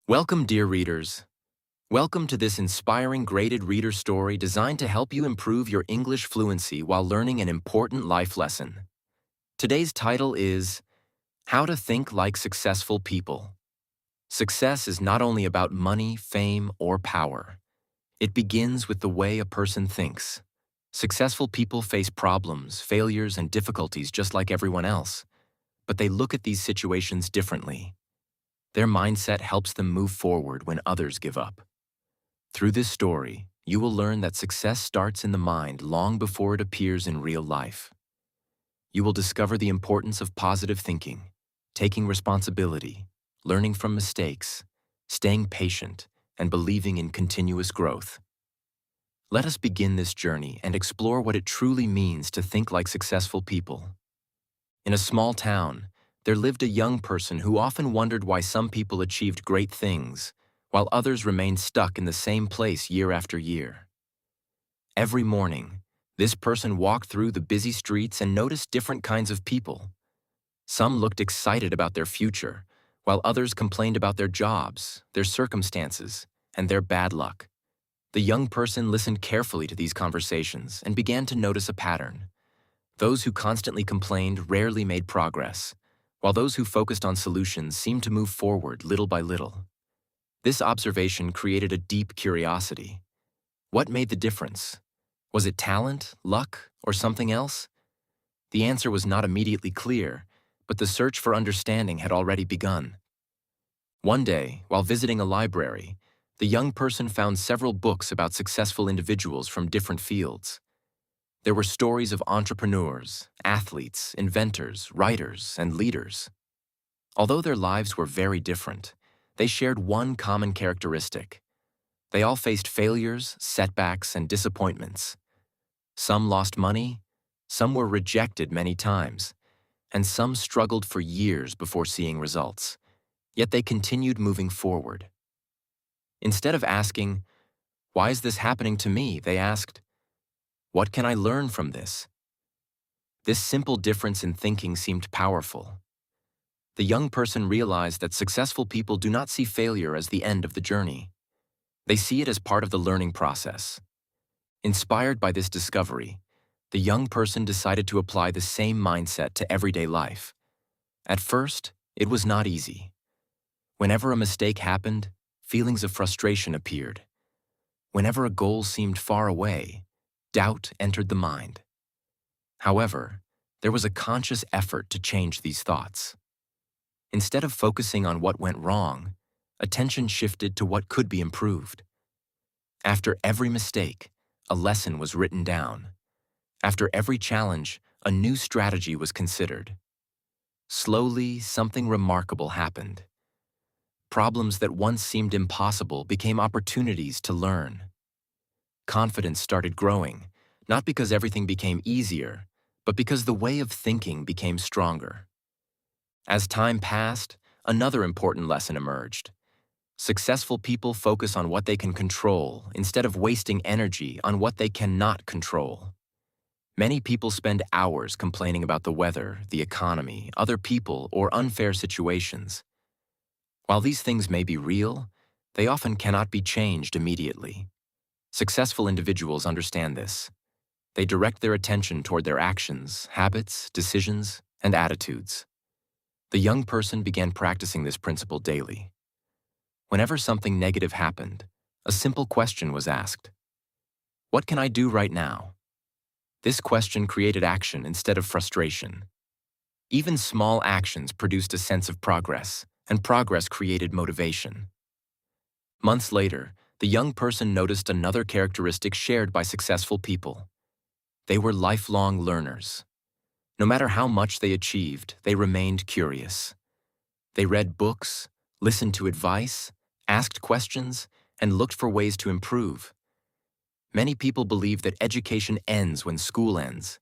Welcome, dear readers. Welcome to this inspiring graded reader story designed to help you improve your English fluency while learning an important life lesson. Today's title is How to Think Like Successful People. Success is not only about money, fame, or power. It begins with the way a person thinks. Successful people face problems, failures, and difficulties just like everyone else, but they look at these situations differently. Their mindset helps them move forward when others give up. Through this story, you will learn that success starts in the mind long before it appears in real life. You will discover the importance of positive thinking, taking responsibility, learning from mistakes, staying patient, and believing in continuous growth. Let us begin this journey and explore what it truly means to think like successful people. In a small town, there lived a young person who often wondered why some people achieved great things, while others remained stuck in the same place year after year. Every morning, this person walked through the busy streets and noticed different kinds of people. Some looked excited about their future, while others complained about their jobs, their circumstances, and their bad luck. The young person listened carefully to these conversations and began to notice a pattern. Those who constantly complained rarely made progress, while those who focused on solutions seemed to move forward little by little. This observation created a deep curiosity. What made the difference? Was it talent, luck, or something else? The answer was not immediately clear, but the search for understanding had already begun. One day, while visiting a library, the young person found several books about successful individuals from different fields. There were stories of entrepreneurs, athletes, inventors, writers, and leaders. Although their lives were very different, they shared one common characteristic. They all faced failures, setbacks, and disappointments. Some lost money, some were rejected many times, and some struggled for years before seeing results. Yet they continued moving forward. Instead of asking, "Why is this happening to me?" they asked, "What can I learn from this?" This simple difference in thinking seemed powerful. The young person realized that successful people do not see failure as the end of the journey. They see it as part of the learning process. Inspired by this discovery, the young person decided to apply the same mindset to everyday life. At first, it was not easy. Whenever a mistake happened, feelings of frustration appeared. Whenever a goal seemed far away, doubt entered the mind. However, there was a conscious effort to change these thoughts. Instead of focusing on what went wrong, attention shifted to what could be improved. After every mistake, a lesson was written down. After every challenge, a new strategy was considered. Slowly, something remarkable happened. Problems that once seemed impossible became opportunities to learn. Confidence started growing, not because everything became easier, but because the way of thinking became stronger. As time passed, another important lesson emerged. Successful people focus on what they can control instead of wasting energy on what they cannot control. Many people spend hours complaining about the weather, the economy, other people, or unfair situations. While these things may be real, they often cannot be changed immediately. Successful individuals understand this. They direct their attention toward their actions, habits, decisions, and attitudes. The young person began practicing this principle daily. Whenever something negative happened, a simple question was asked. What can I do right now? This question created action instead of frustration. Even small actions produced a sense of progress, and progress created motivation. Months later, the young person noticed another characteristic shared by successful people. They were lifelong learners. No matter how much they achieved, they remained curious. They read books, listened to advice, asked questions, and looked for ways to improve. Many people believe that education ends when school ends,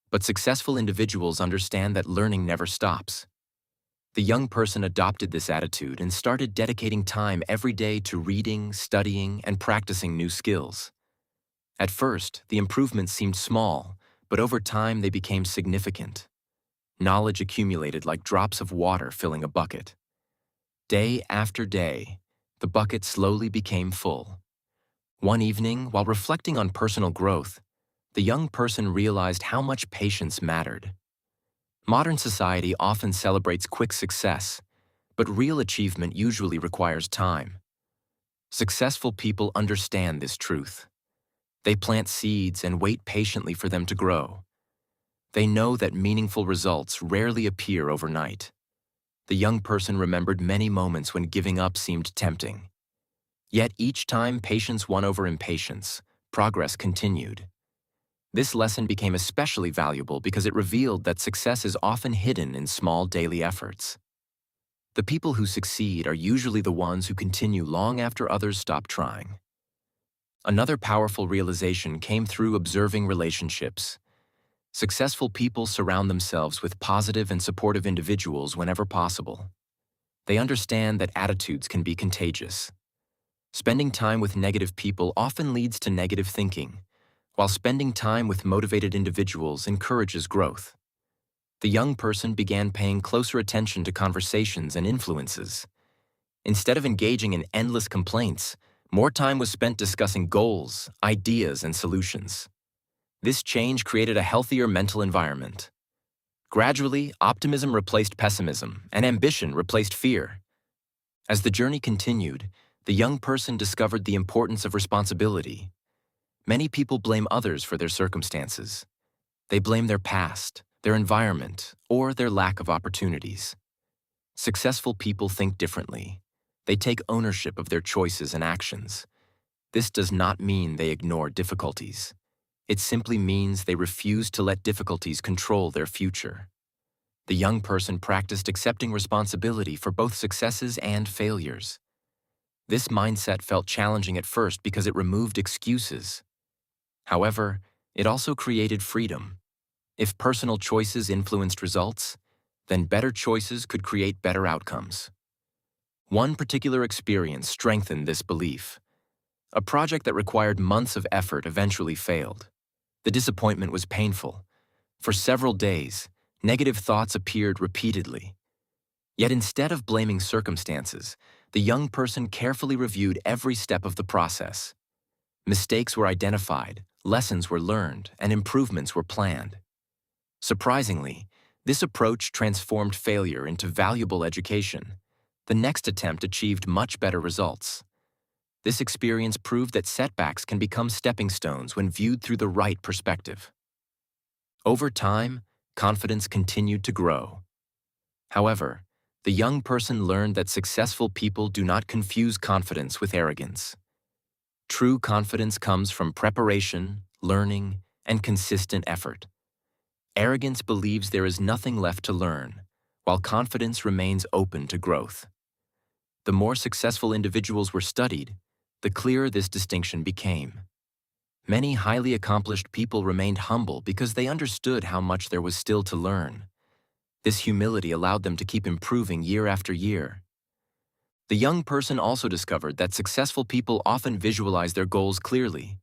but successful individuals understand that learning never stops. The young person adopted this attitude and started dedicating time every day to reading, studying, and practicing new skills. At first, the improvements seemed small, but over time they became significant. Knowledge accumulated like drops of water filling a bucket. Day after day, The bucket slowly became full. One evening, while reflecting on personal growth, the young person realized how much patience mattered. Modern society often celebrates quick success, but real achievement usually requires time. Successful people understand this truth. They plant seeds and wait patiently for them to grow. They know that meaningful results rarely appear overnight. The young person remembered many moments when giving up seemed tempting. Yet each time patience won over impatience, progress continued. This lesson became especially valuable because it revealed that success is often hidden in small daily efforts. The people who succeed are usually the ones who continue long after others stop trying. Another powerful realization came through observing relationships. Successful people surround themselves with positive and supportive individuals whenever possible. They understand that attitudes can be contagious. Spending time with negative people often leads to negative thinking, while spending time with motivated individuals encourages growth. The young person began paying closer attention to conversations and influences. Instead of engaging in endless complaints, more time was spent discussing goals, ideas, and solutions. This change created a healthier mental environment. Gradually, optimism replaced pessimism, and ambition replaced fear. As the journey continued, the young person discovered the importance of responsibility. Many people blame others for their circumstances. They blame their past, their environment, or their lack of opportunities. Successful people think differently. They take ownership of their choices and actions. This does not mean they ignore difficulties. It simply means they refuse to let difficulties control their future. The young person practiced accepting responsibility for both successes and failures. This mindset felt challenging at first because it removed excuses. However, it also created freedom. If personal choices influenced results, then better choices could create better outcomes. One particular experience strengthened this belief. A project that required months of effort eventually failed. The disappointment was painful. For several days, negative thoughts appeared repeatedly. Yet instead of blaming circumstances, the young person carefully reviewed every step of the process. Mistakes were identified, lessons were learned, and improvements were planned. Surprisingly, this approach transformed failure into valuable education. The next attempt achieved much better results. This experience proved that setbacks can become stepping stones when viewed through the right perspective. Over time, confidence continued to grow. However, the young person learned that successful people do not confuse confidence with arrogance. True confidence comes from preparation, learning, and consistent effort. Arrogance believes there is nothing left to learn, while confidence remains open to growth. The more successful individuals were studied, the clearer this distinction became. Many highly accomplished people remained humble because they understood how much there was still to learn. This humility allowed them to keep improving year after year. The young person also discovered that successful people often visualize their goals clearly.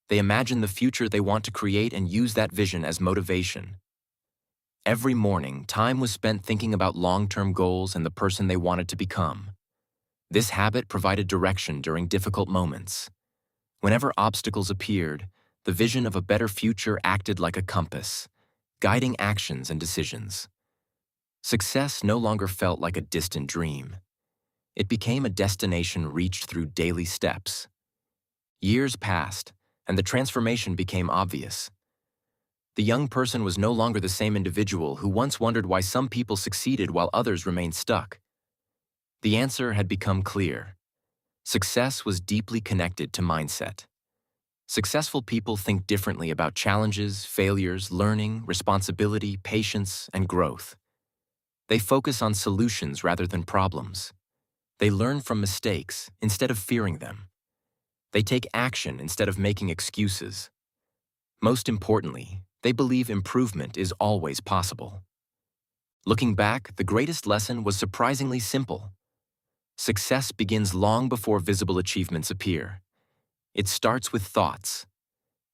They imagine the future they want to create and use that vision as motivation. Every morning, time was spent thinking about long-term goals and the person they wanted to become. This habit provided direction during difficult moments. Whenever obstacles appeared, the vision of a better future acted like a compass, guiding actions and decisions. Success no longer felt like a distant dream. It became a destination reached through daily steps. Years passed, and the transformation became obvious. The young person was no longer the same individual who once wondered why some people succeeded while others remained stuck. The answer had become clear. Success was deeply connected to mindset. Successful people think differently about challenges, failures, learning, responsibility, patience, and growth. They focus on solutions rather than problems. They learn from mistakes instead of fearing them. They take action instead of making excuses. Most importantly, they believe improvement is always possible. Looking back, the greatest lesson was surprisingly simple. Success begins long before visible achievements appear. It starts with thoughts.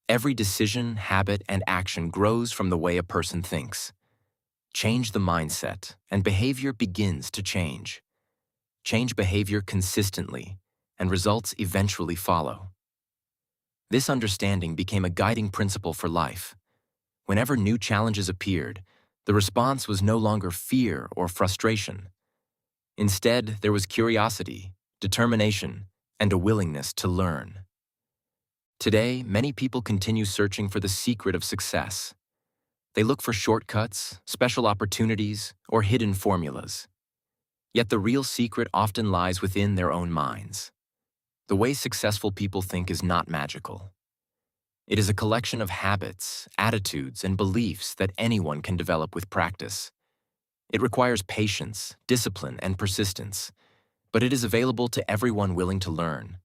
Every decision, habit, and action grows from the way a person thinks. Change the mindset, and behavior begins to change. change behavior consistently, and results eventually follow. This understanding became a guiding principle for life. Whenever new challenges appeared, the response was no longer fear or frustration. Instead, there was curiosity, determination, and a willingness to learn. Today, many people continue searching for the secret of success. They look for shortcuts, special opportunities, or hidden formulas. Yet the real secret often lies within their own minds. The way successful people think is not magical. It is a collection of habits, attitudes, and beliefs that anyone can develop with practice. It requires patience, discipline, and persistence, but it is available to everyone willing to learn.